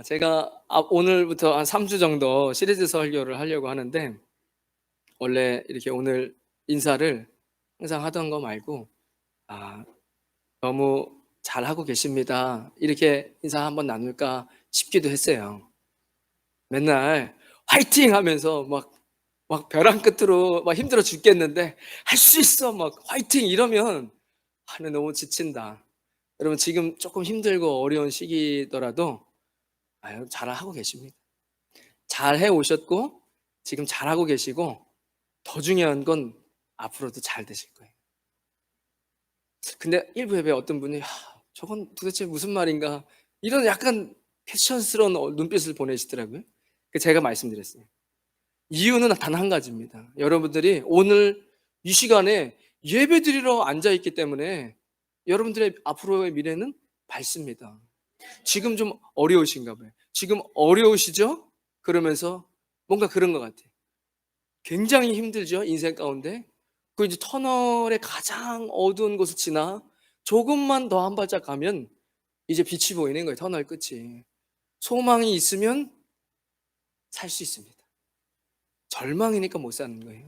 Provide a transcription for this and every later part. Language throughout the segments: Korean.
제가 오늘부터 한 3주 정도 시리즈 설교를 하려고 하는데, 원래 이렇게 오늘 인사를 항상 하던 거 말고, 아, 너무 잘하고 계십니다, 이렇게 인사 한번 나눌까 싶기도 했어요. 맨날 화이팅 하면서 막 벼랑 끝으로 막 힘들어 죽겠는데, 할 수 있어! 막 화이팅! 이러면, 너무 지친다. 여러분, 지금 조금 힘들고 어려운 시기더라도, 잘하고 계십니다. 잘 해오셨고 지금 잘하고 계시고, 더 중요한 건 앞으로도 잘 되실 거예요. 근데 일부 예배 어떤 분이 저건 도대체 무슨 말인가, 이런 약간 패션스러운 눈빛을 보내시더라고요. 제가 말씀드렸어요. 이유는 단 한 가지입니다. 여러분들이 오늘 이 시간에 예배 드리러 앉아있기 때문에 여러분들의 앞으로의 미래는 밝습니다. 지금 좀 어려우신가 봐요. 지금 어려우시죠? 그러면서 뭔가 그런 것 같아요. 굉장히 힘들죠, 인생 가운데. 그 이제 터널의 가장 어두운 곳을 지나 조금만 더 한 발짝 가면 이제 빛이 보이는 거예요, 터널 끝이. 소망이 있으면 살 수 있습니다. 절망이니까 못 사는 거예요.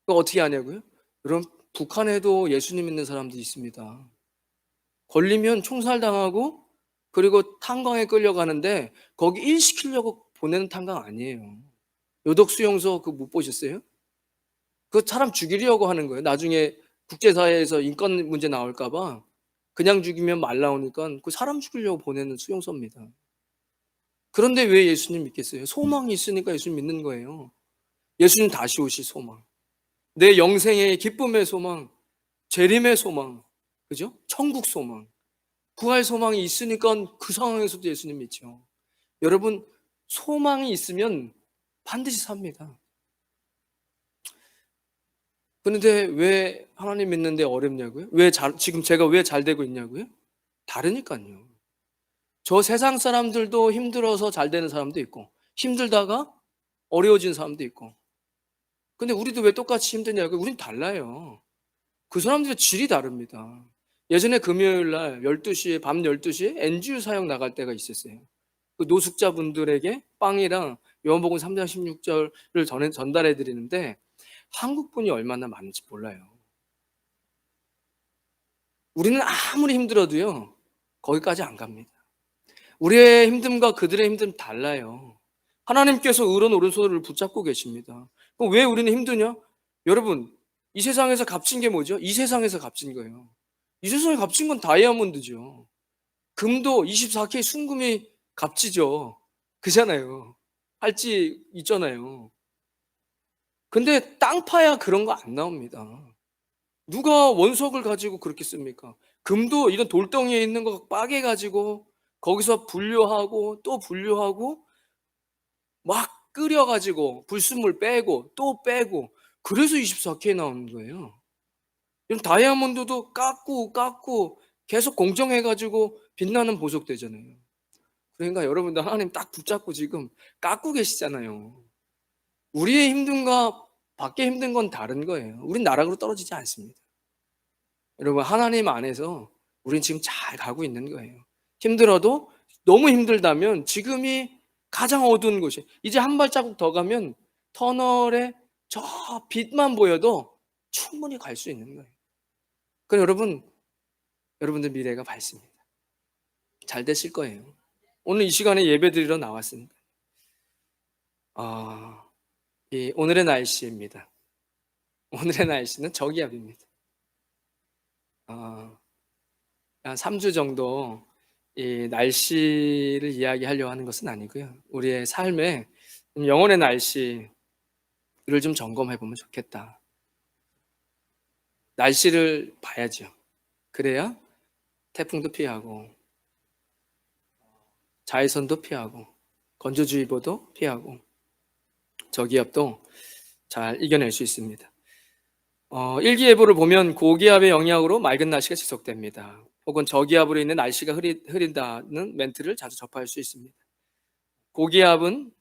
그거 어떻게 하냐고요? 여러분, 북한에도 예수님 믿는 사람도 있습니다. 걸리면 총살당하고, 그리고 탄광에 끌려가는데 거기 일 시키려고 보내는 탄광 아니에요. 요독수용소 그거 못 보셨어요? 그 사람 죽이려고 하는 거예요. 나중에 국제사회에서 인권 문제 나올까 봐 그냥 죽이면 말 나오니까 그 사람 죽이려고 보내는 수용소입니다. 그런데 왜 예수님 믿겠어요? 소망이 있으니까 예수님 믿는 거예요. 예수님 다시 오실 소망, 내 영생의 기쁨의 소망, 재림의 소망, 그죠? 천국 소망, 구할 소망이 있으니까 그 상황에서도 예수님 믿죠. 여러분, 소망이 있으면 반드시 삽니다. 그런데 왜 하나님 믿는데 어렵냐고요? 지금 제가 왜 잘 되고 있냐고요? 다르니까요. 저 세상 사람들도 힘들어서 잘 되는 사람도 있고, 힘들다가 어려워진 사람도 있고. 근데 우리도 왜 똑같이 힘드냐고요? 우린 달라요. 그 사람들의 질이 다릅니다. 예전에 금요일 날 12시에, 밤 12시에 NGU 사역 나갈 때가 있었어요. 그 노숙자분들에게 빵이랑 요한복음 3장 16절을 전달해 드리는데, 한국 분이 얼마나 많은지 몰라요. 우리는 아무리 힘들어도요, 거기까지 안 갑니다. 우리의 힘듦과 그들의 힘듦은 달라요. 하나님께서 의로운 오른손을 붙잡고 계십니다. 그럼 왜 우리는 힘드냐? 여러분, 이 세상에서 값진 게 뭐죠? 이 세상에서 값진 거예요. 이 세상에 값진 건 다이아몬드죠. 금도 24K 순금이 값지죠. 그잖아요. 팔찌 있잖아요. 근데 땅 파야 그런 거 안 나옵니다. 누가 원석을 가지고 그렇게 씁니까? 금도 이런 돌덩이에 있는 거 빠개 가지고 거기서 분류하고 또 분류하고 막 끓여 가지고 불순물 빼고 또 빼고, 그래서 24K 나오는 거예요. 이런 다이아몬드도 깎고 계속 공정해 가지고 빛나는 보석 되잖아요. 그러니까 여러분들, 하나님 딱 붙잡고 지금 깎고 계시잖아요. 우리의 힘듦과 밖에 힘든 건 다른 거예요. 우린 나락으로 떨어지지 않습니다. 여러분, 하나님 안에서 우린 지금 잘 가고 있는 거예요. 힘들어도, 너무 힘들다면 지금이 가장 어두운 곳이, 이제 한 발자국 더 가면 터널에 저 빛만 보여도 충분히 갈 수 있는 거예요. 그럼 여러분들 미래가 밝습니다. 잘 되실 거예요. 오늘 이 시간에 예배 드리러 나왔습니다. 오늘의 날씨입니다. 오늘의 날씨는 저기압입니다. 한 3주 정도 이 날씨를 이야기하려고 하는 것은 아니고요. 우리의 삶의 영혼의 날씨를 좀 점검해 보면 좋겠다. 날씨를 봐야죠. 그래야 태풍도 피하고, 자외선도 피하고, 건조주의보도 피하고, 저기압도 잘 이겨낼 수 있습니다. 일기예보를 보면 고기압의 영향으로 맑은 날씨가 지속됩니다. 혹은 저기압으로 인해 날씨가 흐린다는 멘트를 자주 접할 수 있습니다. 고기압은,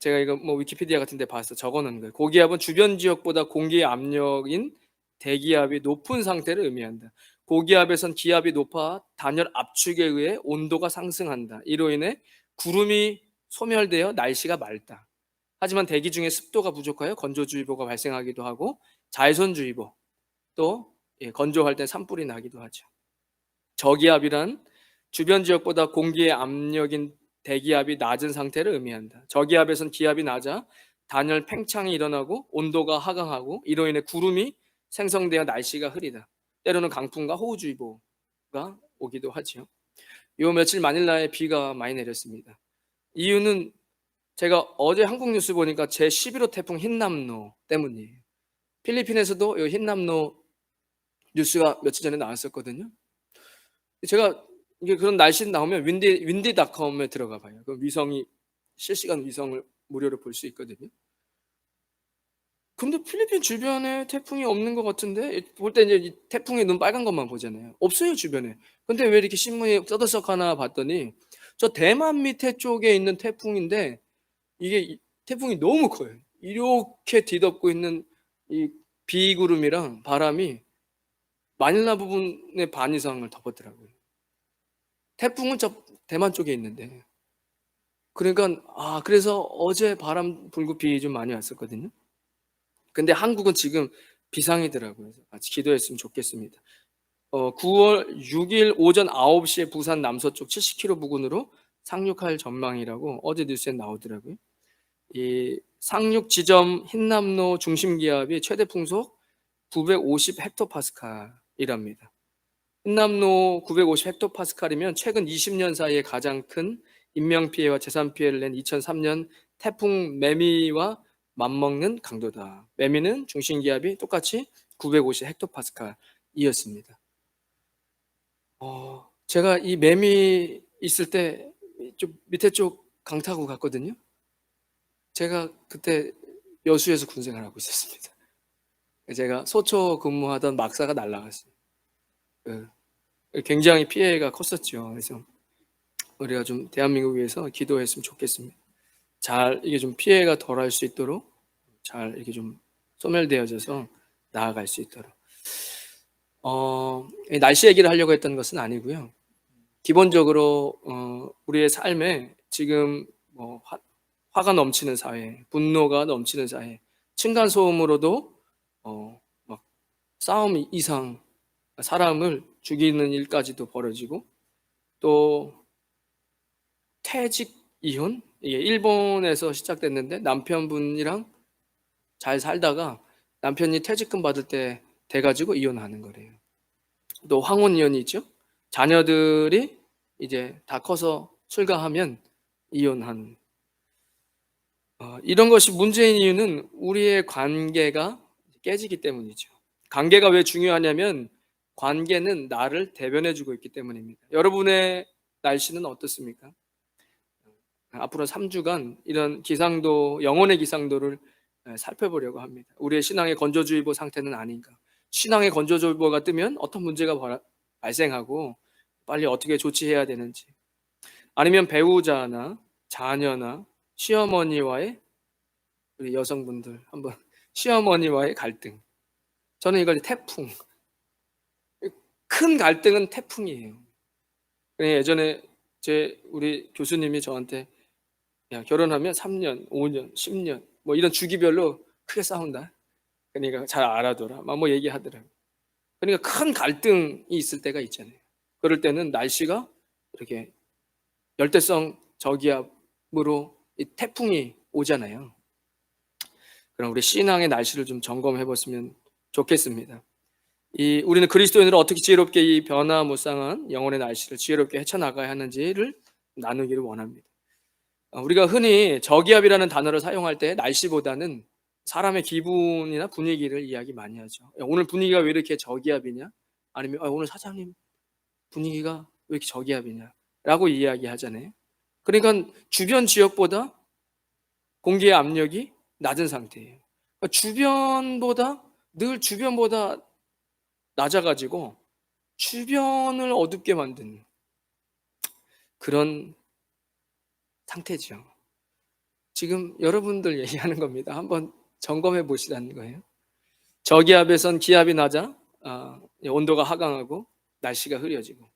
제가 이거 위키피디아 같은 데 봐서 적어놓은 거예요. 고기압은 주변 지역보다 공기의 압력인 대기압이 높은 상태를 의미한다. 고기압에선 기압이 높아 단열 압축에 의해 온도가 상승한다. 이로 인해 구름이 소멸되어 날씨가 맑다. 하지만 대기 중에 습도가 부족하여 건조주의보가 발생하기도 하고 자외선주의보, 또 건조할 때 산불이 나기도 하죠. 저기압이란 주변 지역보다 공기의 압력인 대기압이 낮은 상태를 의미한다. 저기압에선 기압이 낮아 단열 팽창이 일어나고 온도가 하강하고 이로 인해 구름이 생성되어 날씨가 흐리다. 때로는 강풍과 호우주의보가 오기도 하죠. 요 며칠 마닐라에 비가 많이 내렸습니다. 이유는 제가 어제 한국 뉴스 보니까 제11호 태풍 흰남노 때문이에요. 필리핀에서도 이 흰남노 뉴스가 며칠 전에 나왔었거든요. 제가 이게 그런 날씨 나오면 윈디닷컴에 들어가 봐요. 그 위성이 실시간 위성을 무료로 볼 수 있거든요. 근데 필리핀 주변에 태풍이 없는 것 같은데 볼 때 이제 이 태풍의 눈 빨간 것만 보잖아요. 없어요 주변에. 근데 왜 이렇게 신문이 떠들썩하나 봤더니 저 대만 밑에 쪽에 있는 태풍인데 이게 태풍이 너무 커요. 이렇게 뒤덮고 있는 이 비구름이랑 바람이 마닐라 부분의 반 이상을 덮었더라고요. 태풍은 저 대만 쪽에 있는데. 그러니까 그래서 어제 바람 불고 비 좀 많이 왔었거든요. 근데 한국은 지금 비상이더라고요. 같이 기도했으면 좋겠습니다. 9월 6일 오전 9시에 부산 남서쪽 70km 부근으로 상륙할 전망이라고 어제 뉴스에 나오더라고요. 이 상륙 지점 흰남노 중심 기압이 최대 풍속 950 헥토파스칼이랍니다. 흰남노 950 헥토파스칼이면 최근 20년 사이에 가장 큰 인명피해와 재산피해를 낸 2003년 태풍 매미와 맞먹는 강도다. 매미는 중심기압이 똑같이 950 헥토파스칼이었습니다. 제가 이 매미 있을 때 좀 밑에 쪽 강타구 갔거든요. 제가 그때 여수에서 군생활 하고 있었습니다. 제가 소초 근무하던 막사가 날아갔어요. 굉장히 피해가 컸었죠. 그래서 우리가 좀 대한민국 위해서 기도했으면 좋겠습니다. 잘 이게 좀 피해가 덜할 수 있도록 잘 이렇게 좀 소멸되어져서 나아갈 수 있도록. 날씨 얘기를 하려고 했던 것은 아니고요. 기본적으로 우리의 삶에 지금 뭐 화가 넘치는 사회, 분노가 넘치는 사회, 층간 소음으로도 막 싸움 이상 사람을 죽이는 일까지도 벌어지고, 또 퇴직 이혼, 이게 일본에서 시작됐는데 남편분이랑 잘 살다가 남편이 퇴직금 받을 때 돼가지고 이혼하는 거래요. 또 황혼 이혼이 있죠. 자녀들이 이제 다 커서 출가하면 이혼한. 이런 것이 문제인 이유는 우리의 관계가 깨지기 때문이죠. 관계가 왜 중요하냐면 관계는 나를 대변해주고 있기 때문입니다. 여러분의 날씨는 어떻습니까? 앞으로 3주간 이런 기상도, 영혼의 기상도를 살펴보려고 합니다. 우리의 신앙의 건조주의보 상태는 아닌가. 신앙의 건조주의보가 뜨면 어떤 문제가 발생하고 빨리 어떻게 조치해야 되는지, 아니면 배우자나 자녀나 시어머니와의, 우리 여성분들 한번 시어머니와의 갈등. 저는 이걸 태풍, 큰 갈등은 태풍이에요. 예전에 우리 교수님이 저한테 야, 결혼하면 3년, 5년, 10년 뭐 이런 주기별로 크게 싸운다. 그러니까 잘 알아둬라. 막 뭐 얘기하더라고요. 그러니까 큰 갈등이 있을 때가 있잖아요. 그럴 때는 날씨가 이렇게 열대성 저기압으로 이 태풍이 오잖아요. 그럼 우리 신앙의 날씨를 좀 점검해 봤으면 좋겠습니다. 우리는 그리스도인으로 어떻게 지혜롭게 이 변화무쌍한 영혼의 날씨를 지혜롭게 헤쳐나가야 하는지를 나누기를 원합니다. 우리가 흔히 저기압이라는 단어를 사용할 때 날씨보다는 사람의 기분이나 분위기를 이야기 많이 하죠. 오늘 분위기가 왜 이렇게 저기압이냐? 아니면 오늘 사장님 분위기가 왜 이렇게 저기압이냐? 라고 이야기하잖아요. 그러니까 주변 지역보다 공기의 압력이 낮은 상태예요. 그러니까 주변보다 낮아가지고 주변을 어둡게 만드는 그런 상태죠. 지금 여러분들 얘기하는 겁니다. 한번 점검해 보시라는 거예요. 저기압에선 기압이 낮아 온도가 하강하고 날씨가 흐려지고.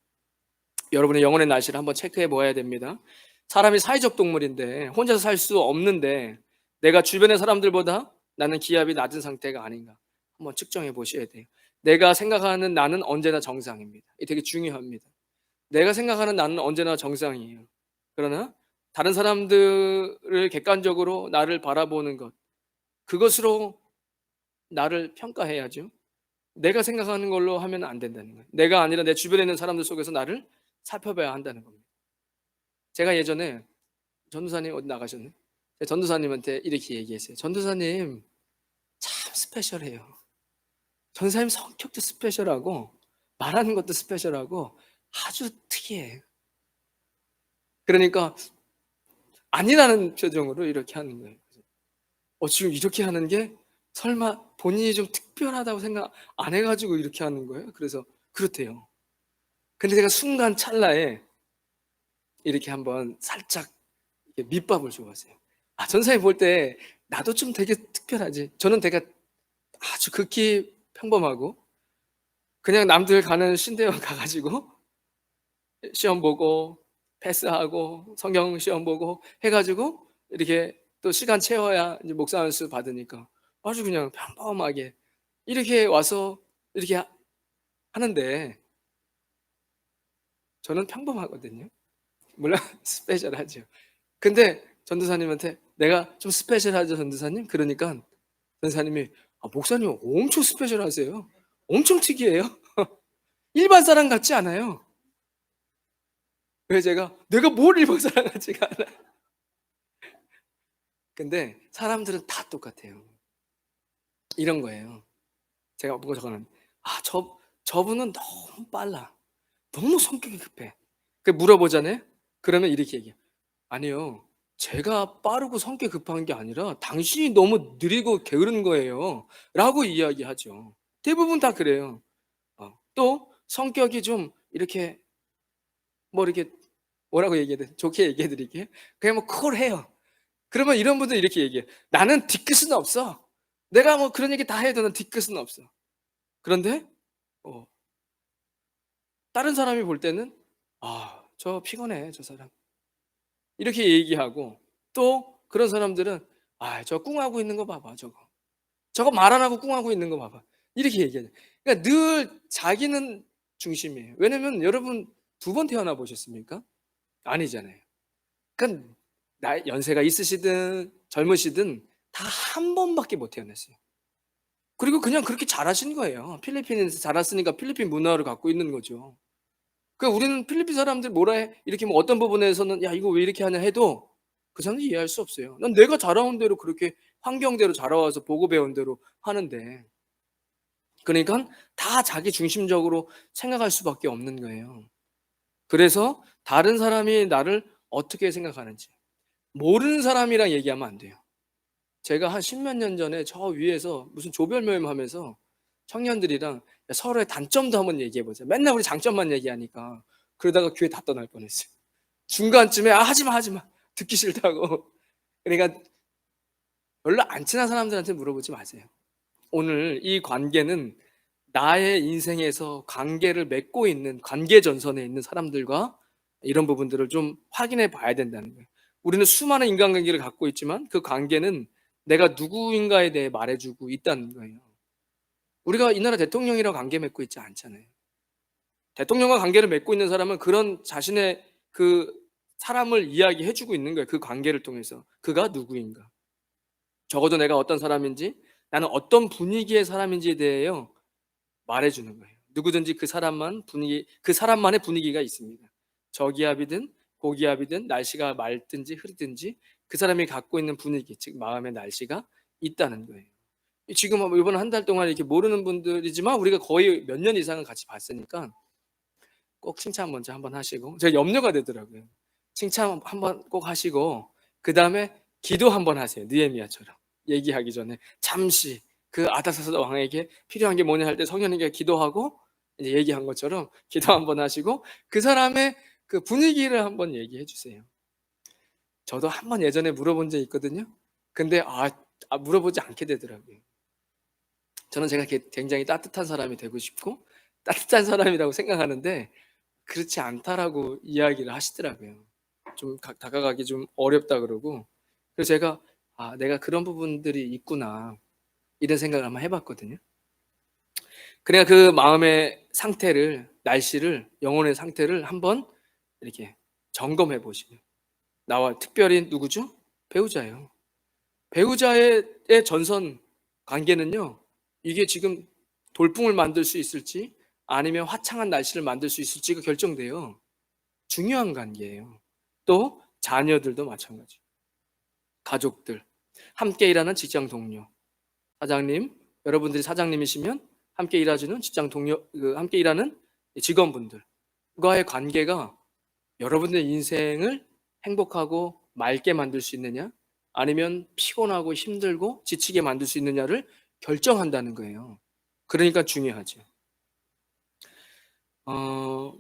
여러분의 영혼의 날씨를 한번 체크해 보아야 됩니다. 사람이 사회적 동물인데 혼자서 살 수 없는데 내가 주변의 사람들보다 나는 기압이 낮은 상태가 아닌가 한번 측정해 보셔야 돼요. 내가 생각하는 나는 언제나 정상입니다. 이게 되게 중요합니다. 내가 생각하는 나는 언제나 정상이에요. 그러나 다른 사람들을 객관적으로 나를 바라보는 것, 그것으로 나를 평가해야죠. 내가 생각하는 걸로 하면 안 된다는 거예요. 내가 아니라 내 주변에 있는 사람들 속에서 나를 살펴봐야 한다는 겁니다. 제가 예전에 전도사님 어디 나가셨네? 제가 전도사님한테 이렇게 얘기했어요. 전도사님 참 스페셜해요. 전도사님 성격도 스페셜하고 말하는 것도 스페셜하고 아주 특이해요. 그러니까 아니라는 표정으로 이렇게 하는 거예요. 지금 이렇게 하는 게 설마 본인이 좀 특별하다고 생각 안 해가지고 이렇게 하는 거예요? 그래서 그렇대요. 근데 제가 순간 찰나에 이렇게 한번 살짝 이렇게 밑밥을 줘봤어요. 전사님 볼 때 나도 좀 되게 특별하지. 저는 되게 아주 극히 평범하고 그냥 남들 가는 신대원 가가지고 시험 보고 패스하고 성경 시험 보고 해가지고 이렇게 또 시간 채워야 이제 목사 안수 받으니까 아주 그냥 평범하게 이렇게 와서 이렇게 하는데 저는 평범하거든요. 물론 스페셜하죠. 근데 전도사님한테 내가 좀 스페셜하죠 전도사님? 그러니까 전도사님이 목사님 엄청 스페셜하세요. 엄청 특이해요. 일반 사람 같지 않아요. 왜 제가 내가 뭘 일반 사람 같지가 않아. 근데 사람들은 다 똑같아요. 이런 거예요. 제가 보고 저거는 저분은 너무 빨라. 너무 성격이 급해. 그 물어보잖아요. 그러면 이렇게 얘기해요. 아니요. 제가 빠르고 성격 급한 게 아니라 당신이 너무 느리고 게으른 거예요. 라고 이야기하죠. 대부분 다 그래요. 또 성격이 좀 이렇게 뭐 이렇게 뭐라고 얘기해야 돼? 좋게 얘기해 드릴게요. 그냥 뭐 쿨해요. 그러면 이런 분들 이렇게 얘기해요. 나는 뒤끝은 없어. 내가 뭐 그런 얘기 다 해도 난 뒤끝은 없어. 그런데 어, 다른 사람이 볼 때는 저 피곤해 저 사람. 이렇게 얘기하고 또 그런 사람들은 저 꿍하고 있는 거 봐봐 저거 말 안 하고 꿍하고 있는 거 봐봐 이렇게 얘기해요. 그러니까 늘 자기는 중심이에요. 왜냐면 여러분 두 번 태어나 보셨습니까? 아니잖아요. 그러니까 연세가 있으시든 젊으시든 다 한 번밖에 못 태어났어요. 그리고 그냥 그렇게 잘하신 거예요. 필리핀에서 자랐으니까 필리핀 문화를 갖고 있는 거죠. 그러니까 우리는 필리핀 사람들 뭐라 해? 이렇게 뭐 어떤 부분에서는 야 이거 왜 이렇게 하냐 해도 그 사람은 이해할 수 없어요. 난 내가 자라온 대로 그렇게 환경대로 자라와서 보고 배운 대로 하는데 그러니까 다 자기 중심적으로 생각할 수밖에 없는 거예요. 그래서 다른 사람이 나를 어떻게 생각하는지 모르는 사람이랑 얘기하면 안 돼요. 제가 한 십몇 년 전에 저 위에서 무슨 조별 모임 하면서 청년들이랑 서로의 단점도 한번 얘기해 보자. 맨날 우리 장점만 얘기하니까 그러다가 교회 다 떠날 뻔했어요. 중간쯤에 하지 마 듣기 싫다고. 그러니까 별로 안 친한 사람들한테 물어보지 마세요. 오늘 이 관계는 나의 인생에서 관계를 맺고 있는 관계 전선에 있는 사람들과 이런 부분들을 좀 확인해 봐야 된다는 거예요. 우리는 수많은 인간관계를 갖고 있지만 그 관계는 내가 누구인가에 대해 말해주고 있다는 거예요. 우리가 이 나라 대통령이랑 관계 맺고 있지 않잖아요. 대통령과 관계를 맺고 있는 사람은 그런 자신의 그 사람을 이야기해주고 있는 거예요. 그 관계를 통해서 그가 누구인가, 적어도 내가 어떤 사람인지, 나는 어떤 분위기의 사람인지에 대해 말해주는 거예요. 누구든지 그 사람만의 분위기가 있습니다. 저기압이든 고기압이든 날씨가 맑든지 흐리든지 그 사람이 갖고 있는 분위기, 즉 마음의 날씨가 있다는 거예요. 지금 이번 한 달 동안 이렇게 모르는 분들이지만 우리가 거의 몇 년 이상은 같이 봤으니까 꼭 칭찬 먼저 한번 하시고, 제가 염려가 되더라고요. 칭찬 한번 꼭 하시고 그 다음에 기도 한번 하세요. 느헤미야처럼 얘기하기 전에 잠시 그 아닥사스다 왕에게 필요한 게 뭐냐 할 때 성령님께 기도하고 이제 얘기한 것처럼 기도 한번 하시고 그 사람의 그 분위기를 한번 얘기해 주세요. 저도 한번 예전에 물어본 적이 있거든요. 근데 물어보지 않게 되더라고요. 저는 제가 굉장히 따뜻한 사람이 되고 싶고 따뜻한 사람이라고 생각하는데 그렇지 않다라고 이야기를 하시더라고요. 좀 다가가기 좀 어렵다 그러고. 그래서 제가 '아 내가 그런 부분들이 있구나.' 이런 생각을 한번 해 봤거든요. 그래야 그 마음의 상태를, 날씨를, 영혼의 상태를 한번 이렇게 점검해 보시면, 나와 특별히 누구죠? 배우자예요. 배우자의 전선 관계는요, 이게 지금 돌풍을 만들 수 있을지 아니면 화창한 날씨를 만들 수 있을지가 결정돼요. 중요한 관계예요. 또 자녀들도 마찬가지. 가족들, 함께 일하는 직장 동료, 사장님, 여러분들이 사장님이시면 함께 일하시는 직장 동료, 함께 일하는 직원분들과의 관계가 여러분의 인생을 행복하고 맑게 만들 수 있느냐, 아니면 피곤하고 힘들고 지치게 만들 수 있느냐를 결정한다는 거예요. 그러니까 중요하죠. 어,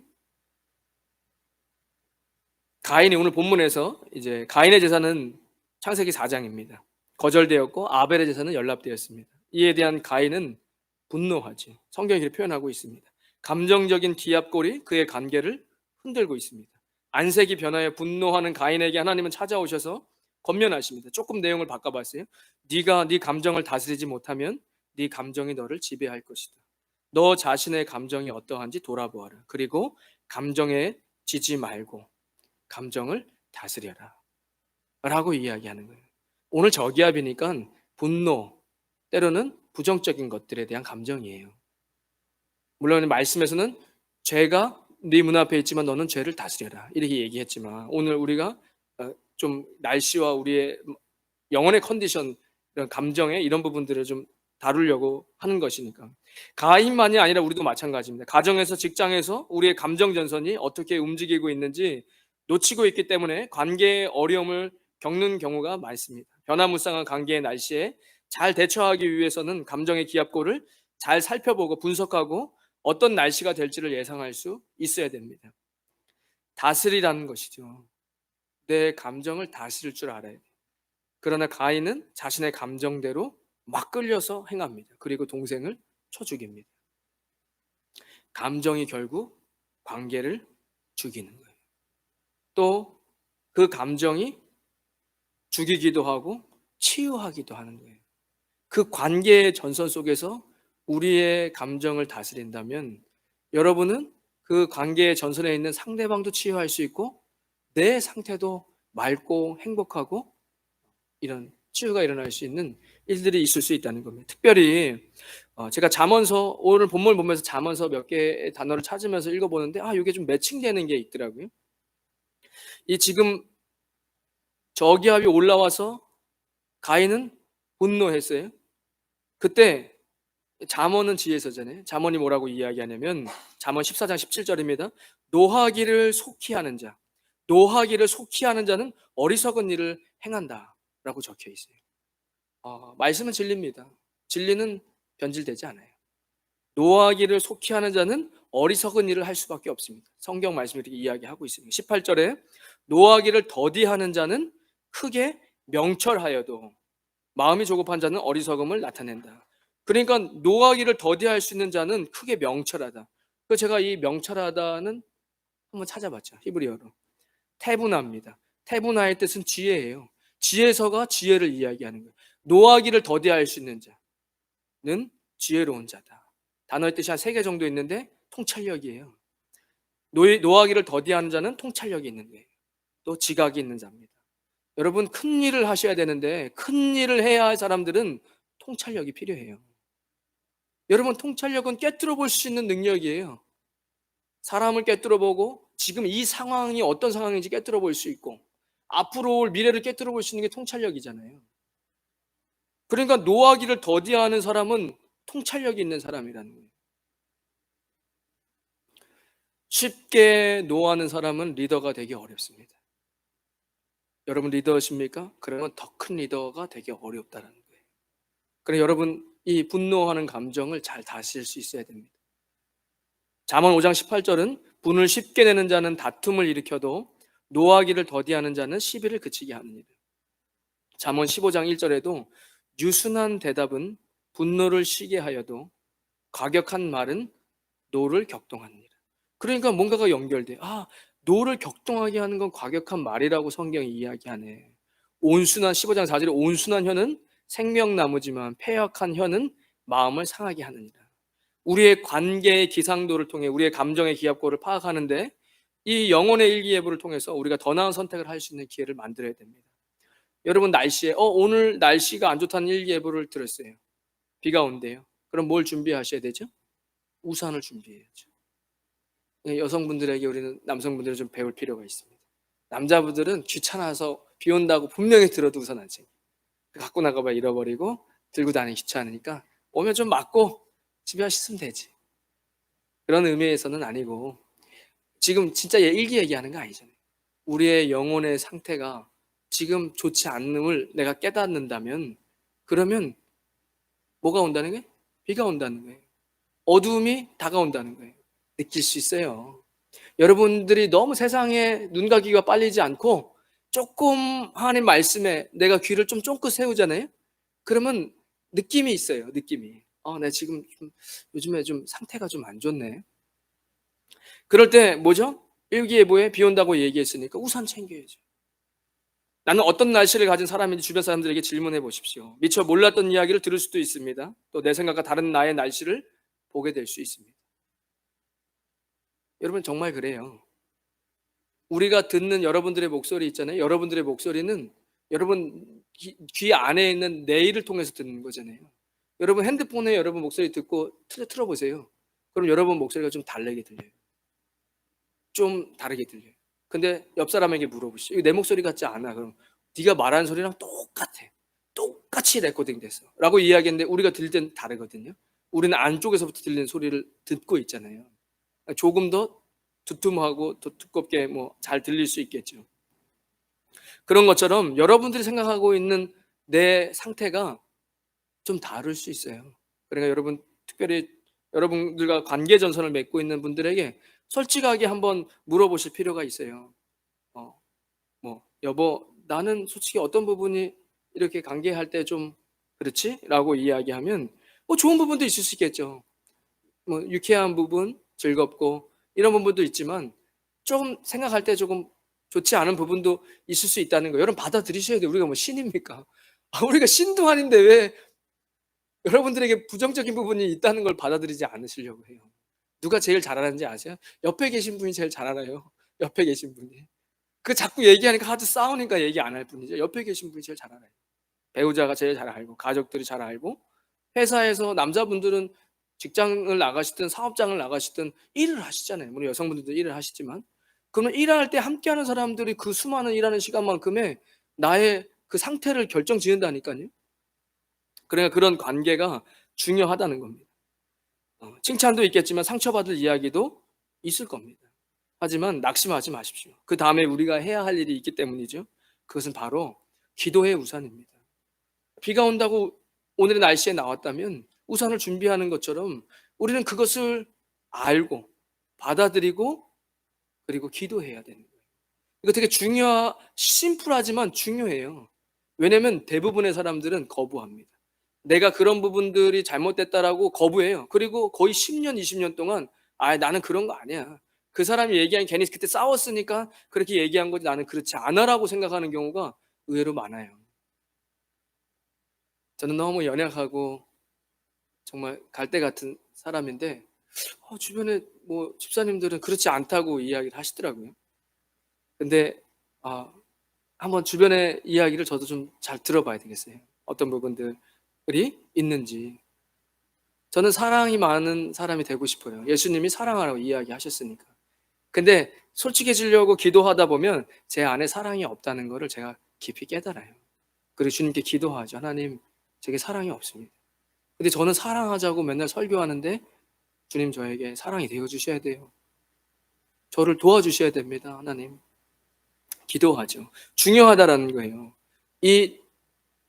가인이 오늘 본문에서 이제 가인의 제사는 창세기 4장입니다. 거절되었고 아벨의 제사는 연락되었습니다. 이에 대한 가인은 분노하지. 성경이 이렇게 표현하고 있습니다. 감정적인 기압골이 그의 관계를 흔들고 있습니다. 안색이 변하여 분노하는 가인에게 하나님은 찾아오셔서 권면하십니다. 조금 내용을 바꿔봤어요. 네가 네 감정을 다스리지 못하면 네 감정이 너를 지배할 것이다. 너 자신의 감정이 어떠한지 돌아보아라. 그리고 감정에 지지 말고 감정을 다스려라 라고 이야기하는 거예요. 오늘 저기압이니까 분노, 때로는 부정적인 것들에 대한 감정이에요. 물론 말씀에서는 죄가 네 문 앞에 있지만 너는 죄를 다스려라 이렇게 얘기했지만, 오늘 우리가 좀 날씨와 우리의 영혼의 컨디션, 이런 감정의 이런 부분들을 좀 다루려고 하는 것이니까. 가인만이 아니라 우리도 마찬가지입니다. 가정에서, 직장에서 우리의 감정 전선이 어떻게 움직이고 있는지 놓치고 있기 때문에 관계의 어려움을 겪는 경우가 많습니다. 변화무쌍한 관계의 날씨에 잘 대처하기 위해서는 감정의 기압고를 잘 살펴보고 분석하고 어떤 날씨가 될지를 예상할 수 있어야 됩니다. 다스리라는 것이죠. 내 감정을 다스릴 줄 알아야 돼요. 그러나 가인은 자신의 감정대로 막 끌려서 행합니다. 그리고 동생을 쳐 죽입니다. 감정이 결국 관계를 죽이는 거예요. 또 그 감정이 죽이기도 하고 치유하기도 하는 거예요. 그 관계의 전선 속에서 우리의 감정을 다스린다면 여러분은 그 관계의 전선에 있는 상대방도 치유할 수 있고 내 상태도 맑고 행복하고 이런 치유가 일어날 수 있는 일들이 있을 수 있다는 겁니다. 특별히 제가 잠언서, 오늘 본문을 보면서 잠언서 몇 개의 단어를 찾으면서 읽어보는데 이게 좀 매칭되는 게 있더라고요. 이 지금 저기압이 올라와서 가인은 분노했어요. 그때 잠언은 지혜서잖아요. 잠언이 뭐라고 이야기하냐면 잠언 14장 17절입니다. 노하기를 속히 하는 자, 노하기를 속히 하는 자는 어리석은 일을 행한다 라고 적혀 있어요. 말씀은 진리입니다. 진리는 변질되지 않아요. 노하기를 속히 하는 자는 어리석은 일을 할 수밖에 없습니다. 성경 말씀이 이렇게 이야기하고 있습니다. 18절에 노하기를 더디하는 자는 크게 명철하여도 마음이 조급한 자는 어리석음을 나타낸다. 그러니까 노하기를 더디할 수 있는 자는 크게 명철하다. 그래서 제가 이 명철하다는 한번 찾아봤죠. 히브리어로 테부나입니다. 테부나의 뜻은 지혜예요. 지혜서가 지혜를 이야기하는 거예요. 노하기를 더디할 수 있는 자는 지혜로운 자다. 단어의 뜻이 한 3개 정도 있는데 통찰력이에요. 노하기를 더디하는 자는 통찰력이 있는 거예요. 또 지각이 있는 자입니다. 여러분, 큰 일을 하셔야 되는데 큰 일을 해야 할 사람들은 통찰력이 필요해요. 여러분, 통찰력은 꿰뚫어 볼 수 있는 능력이에요. 사람을 꿰뚫어 보고 지금 이 상황이 어떤 상황인지 꿰뚫어 볼 수 있고 앞으로 올 미래를 꿰뚫어 볼 수 있는 게 통찰력이잖아요. 그러니까 노하기를 더디하는 사람은 통찰력이 있는 사람이라는 거예요. 쉽게 노하는 사람은 리더가 되기 어렵습니다. 여러분 리더십니까? 그러면 더 큰 리더가 되기 어렵다는 거예요. 그래 여러분 이 분노하는 감정을 잘 다스릴 수 있어야 됩니다. 잠언 5장 18절은 분을 쉽게 내는 자는 다툼을 일으켜도 노하기를 더디하는 자는 시비를 그치게 합니다. 잠언 15장 1절에도 유순한 대답은 분노를 쉬게 하여도 과격한 말은 노를 격동하느니라. 그러니까 뭔가가 연결돼. 아, 노를 격동하게 하는 건 과격한 말이라고 성경이 이야기하네. 온순한 15장 4절에 온순한 혀는 생명나무지만 패역한 혀는 마음을 상하게 하느니라. 우리의 관계의 기상도를 통해 우리의 감정의 기압고를 파악하는데 이 영혼의 일기예보를 통해서 우리가 더 나은 선택을 할 수 있는 기회를 만들어야 됩니다. 여러분 날씨에 오늘 날씨가 안 좋다는 일기예보를 들었어요. 비가 온대요. 그럼 뭘 준비하셔야 되죠? 우산을 준비해야죠. 여성분들에게 우리는 남성분들은 좀 배울 필요가 있습니다. 남자분들은 귀찮아서 비 온다고 분명히 들어도 우산 안 챙겨. 갖고 나가봐 잃어버리고 들고 다니기 귀찮으니까 오면 좀 맞고 집에 와서 씻으면 되지. 그런 의미에서는 아니고 지금 진짜 일기 얘기하는 거 아니잖아요. 우리의 영혼의 상태가 지금 좋지 않음을 내가 깨닫는다면 그러면 뭐가 온다는 거예요? 비가 온다는 거예요. 어두움이 다가온다는 거예요. 느낄 수 있어요. 여러분들이 너무 세상에 눈과 귀가 빨리지 않고 조금 하나님 말씀에 내가 귀를 좀 쫑긋 세우잖아요. 그러면 느낌이 있어요. 느낌이. 나 지금 요즘에 좀 상태가 좀 안 좋네. 그럴 때 뭐죠? 일기예보에 비 온다고 얘기했으니까 우산 챙겨야죠. 나는 어떤 날씨를 가진 사람인지 주변 사람들에게 질문해 보십시오. 미처 몰랐던 이야기를 들을 수도 있습니다. 또 내 생각과 다른 나의 날씨를 보게 될 수 있습니다. 여러분 정말 그래요. 우리가 듣는 여러분들의 목소리 있잖아요. 여러분들의 목소리는 여러분 귀 안에 있는 뇌를 통해서 듣는 거잖아요. 여러분 핸드폰에 여러분 목소리 듣고 틀어보세요. 그럼 여러분 목소리가 좀 다르게 들려요. 좀 다르게 들려요. 근데 옆 사람에게 물어보시죠. 이거 내 목소리 같지 않아? 그럼 네가 말하는 소리랑 똑같아. 똑같이 레코딩 됐어. 라고 이야기했는데 우리가 들을 땐 다르거든요. 우리는 안쪽에서부터 들리는 소리를 듣고 있잖아요. 조금 더 두툼하고 더 두껍게 잘 들릴 수 있겠죠. 그런 것처럼 여러분들이 생각하고 있는 내 상태가 좀 다를 수 있어요. 그러니까 여러분 특별히 여러분들과 관계 전선을 맺고 있는 분들에게 솔직하게 한번 물어보실 필요가 있어요. 여보, 나는 솔직히 어떤 부분이 이렇게 관계할 때 좀 그렇지? 라고 이야기하면 좋은 부분도 있을 수 있겠죠. 유쾌한 부분, 즐겁고 이런 부분도 있지만 조금 생각할 때 조금 좋지 않은 부분도 있을 수 있다는 거 여러분 받아들이셔야 돼요. 우리가 신입니까? 우리가 신도 아닌데 왜 여러분들에게 부정적인 부분이 있다는 걸 받아들이지 않으시려고 해요. 누가 제일 잘 알았는지 아세요? 옆에 계신 분이 제일 잘 알아요. 옆에 계신 분이. 그 자꾸 얘기하니까 하도 싸우니까 얘기 안 할 뿐이죠. 옆에 계신 분이 제일 잘 알아요. 배우자가 제일 잘 알고 가족들이 잘 알고 회사에서 남자분들은 직장을 나가시든 사업장을 나가시든 일을 하시잖아요. 물론 여성분들도 일을 하시지만 그러면 일할 때 함께하는 사람들이 그 수많은 일하는 시간만큼의 나의 그 상태를 결정지은다니까요. 그러니까 그런 관계가 중요하다는 겁니다. 칭찬도 있겠지만 상처받을 이야기도 있을 겁니다. 하지만 낙심하지 마십시오. 그 다음에 우리가 해야 할 일이 있기 때문이죠. 그것은 바로 기도의 우산입니다. 비가 온다고 오늘의 날씨에 나왔다면 우산을 준비하는 것처럼 우리는 그것을 알고 받아들이고 그리고 기도해야 되는 거예요. 이거 되게 심플하지만 중요해요. 왜냐하면 대부분의 사람들은 거부합니다. 내가 그런 부분들이 잘못됐다라고 거부해요. 그리고 거의 10년, 20년 동안 나는 그런 거 아니야. 그 사람이 얘기한 괜히 그때 싸웠으니까 그렇게 얘기한 거지 나는 그렇지 않아라고 생각하는 경우가 의외로 많아요. 저는 너무 연약하고 정말 갈대 같은 사람인데 주변에 집사님들은 그렇지 않다고 이야기를 하시더라고요. 근데 한번 주변의 이야기를 저도 좀 잘 들어봐야 되겠어요. 어떤 부분들이 있는지. 저는 사랑이 많은 사람이 되고 싶어요. 예수님이 사랑하라고 이야기하셨으니까. 근데 솔직해지려고 기도하다 보면 제 안에 사랑이 없다는 것을 제가 깊이 깨달아요. 그리고 주님께 기도하죠. 하나님, 제게 사랑이 없습니다. 근데 저는 사랑하자고 맨날 설교하는데 주님 저에게 사랑이 되어주셔야 돼요. 저를 도와주셔야 됩니다. 하나님. 기도하죠. 중요하다라는 거예요. 이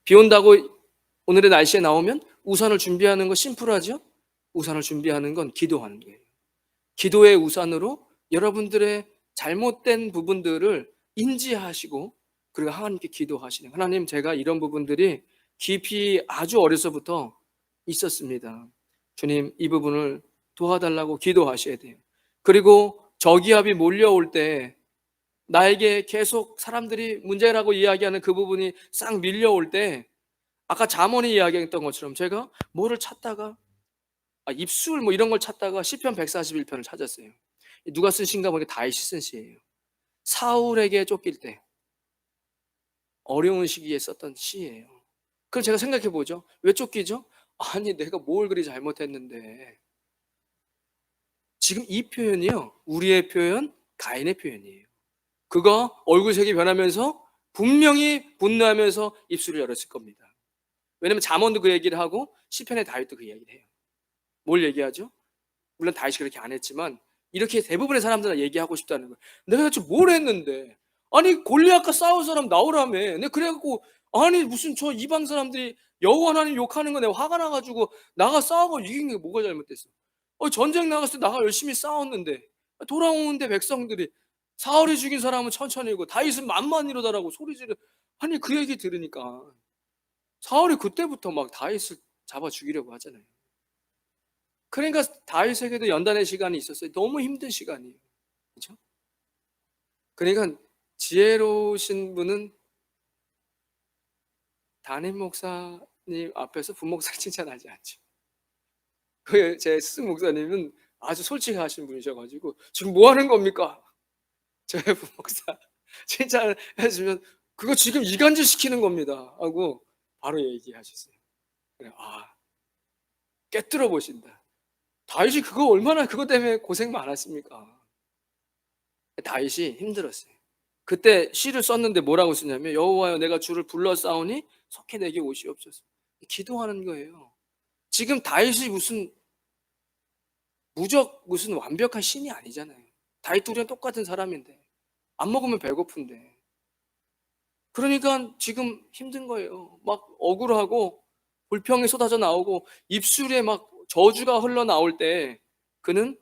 비 온다고 오늘의 날씨에 나오면 우산을 준비하는 거 심플하죠? 우산을 준비하는 건 기도하는 거예요. 기도의 우산으로 여러분들의 잘못된 부분들을 인지하시고 그리고 하나님께 기도하시는 하나님 제가 이런 부분들이 깊이 아주 어려서부터 있었습니다. 주님 이 부분을 도와달라고 기도하셔야 돼요. 그리고 저기압이 몰려올 때 나에게 계속 사람들이 문제라고 이야기하는 그 부분이 싹 밀려올 때 아까 잠언이 이야기했던 것처럼 제가 뭐를 찾다가 입술 뭐 이런 걸 찾다가 시편 141편을 찾았어요. 누가 쓴 시인가 보니까 다윗이 쓴 시예요. 사울에게 쫓길 때 어려운 시기에 썼던 시예요. 그럼 제가 생각해 보죠. 왜 쫓기죠? 아니 내가 뭘 그리 잘못했는데. 지금 이 표현이요, 우리의 표현, 가인의 표현이에요. 그가 얼굴색이 변하면서 분명히 분노하면서 입술을 열었을 겁니다. 왜냐면 잠언도 그 얘기를 하고 시편의 다윗도 그 얘기를 해요. 뭘 얘기하죠? 물론 다윗이 그렇게 안 했지만 이렇게 대부분의 사람들은 얘기하고 싶다는 거예요. 내가 대체 뭘 했는데? 아니 골리앗과 싸울 사람 나오라며. 내가 그래갖고 아니 무슨 저 이방 사람들이 여호와 하나님 욕하는 거 내가 화가 나가지고 나가 싸우고 이긴 게 뭐가 잘못됐어? 전쟁 나갔을 때 나가 열심히 싸웠는데 돌아오는데 백성들이 사울이 죽인 사람은 천천히고 다윗은 만만이로다라고 소리 지르. 아니 그 얘기 들으니까 사울이 그때부터 막 다윗을 잡아 죽이려고 하잖아요. 그러니까 다윗에게도 연단의 시간이 있었어요. 너무 힘든 시간이에요. 그렇죠? 그러니까 지혜로우신 분은 담임 목사님 앞에서 부목사를 칭찬하지 않죠. 제 스승 목사님은 아주 솔직하신 분이셔가지고 지금 뭐 하는 겁니까? 저희 부목사 칭찬을 해주면 그거 지금 이간질 시키는 겁니다 하고 바로 얘기하셨어요. 그래, 깨뜨려 보신다. 다윗이 그거 얼마나 그것 때문에 고생 많았습니까? 다윗이 힘들었어요. 그때 시를 썼는데 뭐라고 쓰냐면 여호와여 내가 주를 불러싸우니 속히 내게 오시옵소서. 기도하는 거예요. 지금 다윗이 무슨 무슨 완벽한 신이 아니잖아요. 다윗 우리랑 똑같은 사람인데 안 먹으면 배고픈데. 그러니까 지금 힘든 거예요. 막 억울하고 불평이 쏟아져 나오고 입술에 막 저주가 흘러나올 때 그는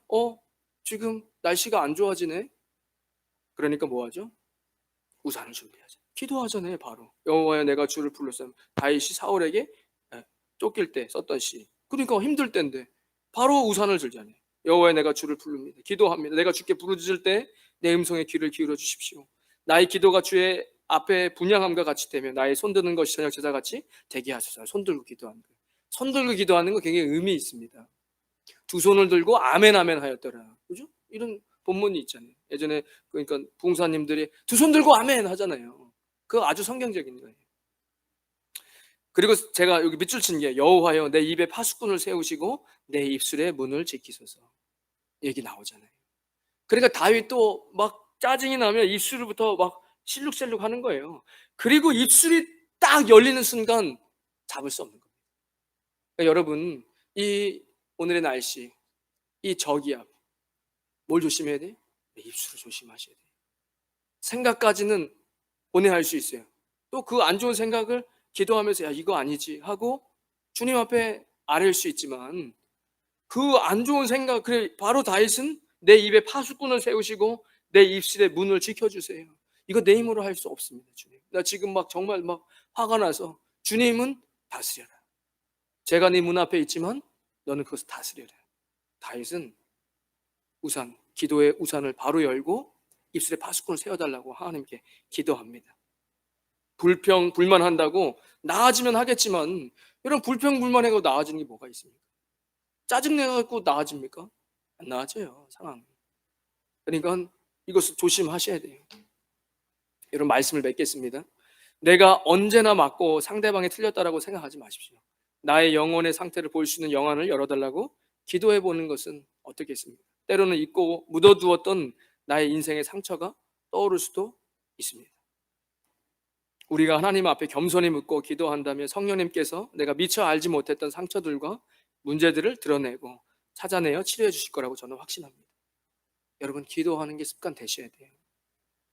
지금 날씨가 안 좋아지네. 그러니까 뭐 하죠? 우산을 준비하죠. 기도하잖아요. 바로 여호와여 내가 주를 불렀으면 다윗이 사울에게 쫓길 때 썼던 시. 그러니까 힘들 때인데 바로 우산을 들잖아요. 여호와여 내가 주를 부릅니다. 기도합니다. 내가 주께 부르짖을 때 내 음성에 귀를 기울여 주십시오. 나의 기도가 주의 앞에 분향함과 같이 되며 나의 손드는 것이 저녁 제사 같이 되게 하소서. 손들고 기도하는 거예요. 손들고 기도하는 거 굉장히 의미 있습니다. 두 손을 들고 아멘 아멘 하였더라. 그죠? 이런 본문이 있잖아요. 예전에 그러니까 부흥사님들이 두 손 들고 아멘 하잖아요. 그거 아주 성경적인 거예요. 그리고 제가 여기 밑줄 친 게 여호와여 내 입에 파수꾼을 세우시고 내 입술의 문을 지키소서 얘기 나오잖아요. 그러니까 다윗도 막 짜증이 나면 입술부터 막 실룩셀룩 하는 거예요. 그리고 입술이 딱 열리는 순간 잡을 수 없는 거예요. 그러니까 여러분 이 오늘의 날씨 이 저기압 뭘 조심해야 돼? 입술을 조심하셔야 돼요. 생각까지는 온해할 수 있어요. 또 그 안 좋은 생각을 기도하면서 야 이거 아니지 하고 주님 앞에 아뢰일 수 있지만 그 안 좋은 생각 그래 바로 다윗은 내 입에 파수꾼을 세우시고 내 입술의 문을 지켜주세요. 이거 내 힘으로 할 수 없습니다. 주님 나 지금 막 정말 막 화가 나서 주님은 다스려라. 제가 네 문 앞에 있지만 너는 그것을 다스려라. 다윗은 우산 기도의 우산을 바로 열고 입술에 파수꾼을 세워달라고 하나님께 기도합니다. 불평 불만한다고 나아지면 하겠지만 이런 불평 불만해서 나아지는 게 뭐가 있습니까? 짜증내갖고 나아집니까? 안 나아져요 상황. 그러니까 이것을 조심하셔야 돼요. 이런 말씀을 맺겠습니다. 내가 언제나 맞고 상대방이 틀렸다라고 생각하지 마십시오. 나의 영혼의 상태를 볼 수 있는 영안을 열어달라고 기도해 보는 것은 어떻겠습니까? 때로는 잊고 묻어두었던 나의 인생의 상처가 떠오를 수도 있습니다. 우리가 하나님 앞에 겸손히 묻고 기도한다면 성령님께서 내가 미처 알지 못했던 상처들과 문제들을 드러내고 찾아내어 치료해 주실 거라고 저는 확신합니다. 여러분 기도하는 게 습관 되셔야 돼요.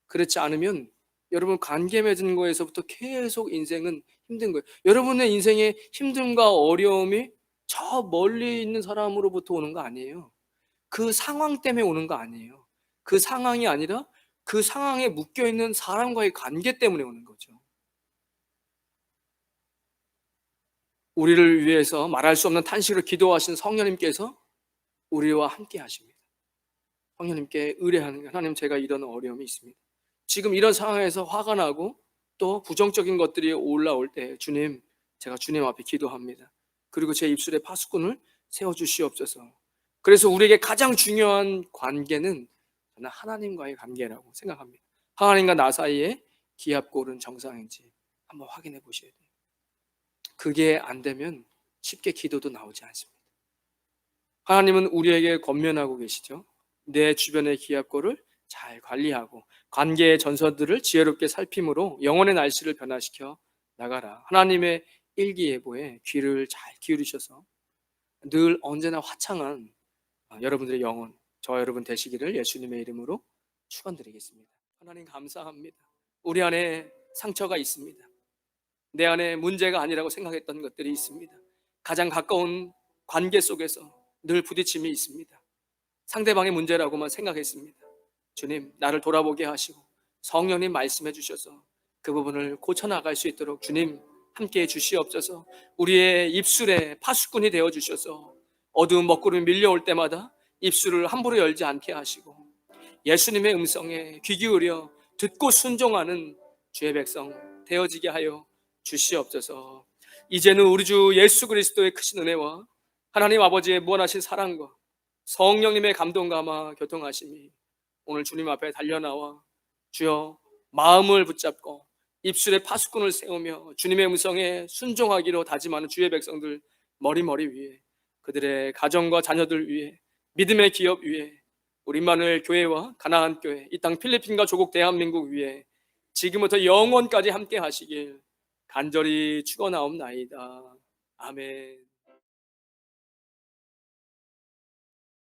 그렇지 않으면 여러분 관계 맺은 거에서부터 계속 인생은 힘든 거예요. 여러분의 인생의 힘듦과 어려움이 저 멀리 있는 사람으로부터 오는 거 아니에요. 그 상황 때문에 오는 거 아니에요. 그 상황이 아니라 그 상황에 묶여있는 사람과의 관계 때문에 오는 거죠. 우리를 위해서 말할 수 없는 탄식으로 기도하신 성령님께서 우리와 함께 하십니다. 성령님께 의뢰하는 게, 하나님 제가 이런 어려움이 있습니다. 지금 이런 상황에서 화가 나고 또 부정적인 것들이 올라올 때 주님, 제가 주님 앞에 기도합니다. 그리고 제 입술에 파수꾼을 세워주시옵소서. 그래서 우리에게 가장 중요한 관계는 저는 하나님과의 관계라고 생각합니다. 하나님과 나 사이에 기합골은 정상인지 한번 확인해 보셔야 돼요. 그게 안 되면 쉽게 기도도 나오지 않습니다. 하나님은 우리에게 권면하고 계시죠. 내 주변의 기합골을 잘 관리하고 관계의 전선들을 지혜롭게 살핌으로 영혼의 날씨를 변화시켜 나가라. 하나님의 일기예보에 귀를 잘 기울이셔서 늘 언제나 화창한 여러분들의 영혼, 저와 여러분 되시기를 예수님의 이름으로 축원드리겠습니다. 하나님 감사합니다. 우리 안에 상처가 있습니다. 내 안에 문제가 아니라고 생각했던 것들이 있습니다. 가장 가까운 관계 속에서 늘 부딪힘이 있습니다. 상대방의 문제라고만 생각했습니다. 주님, 나를 돌아보게 하시고 성령님 말씀해 주셔서 그 부분을 고쳐나갈 수 있도록 주님 함께해 주시옵소서. 우리의 입술에 파수꾼이 되어 주셔서 어두운 먹구름이 밀려올 때마다 입술을 함부로 열지 않게 하시고 예수님의 음성에 귀 기울여 듣고 순종하는 주의 백성 되어지게 하여 주시옵소서. 이제는 우리 주 예수 그리스도의 크신 은혜와 하나님 아버지의 무한하신 사랑과 성령님의 감동과 아마 교통하심이 오늘 주님 앞에 달려나와 주여 마음을 붙잡고 입술에 파수꾼을 세우며 주님의 음성에 순종하기로 다짐하는 주의 백성들 머리 위에, 그들의 가정과 자녀들 위에, 믿음의 기업 위에, 우리 임마누엘 교회와 가나안 교회, 이 땅 필리핀과 조국 대한민국 위에 지금부터 영원까지 함께 하시길 간절히 축원하옵나이다. 아멘.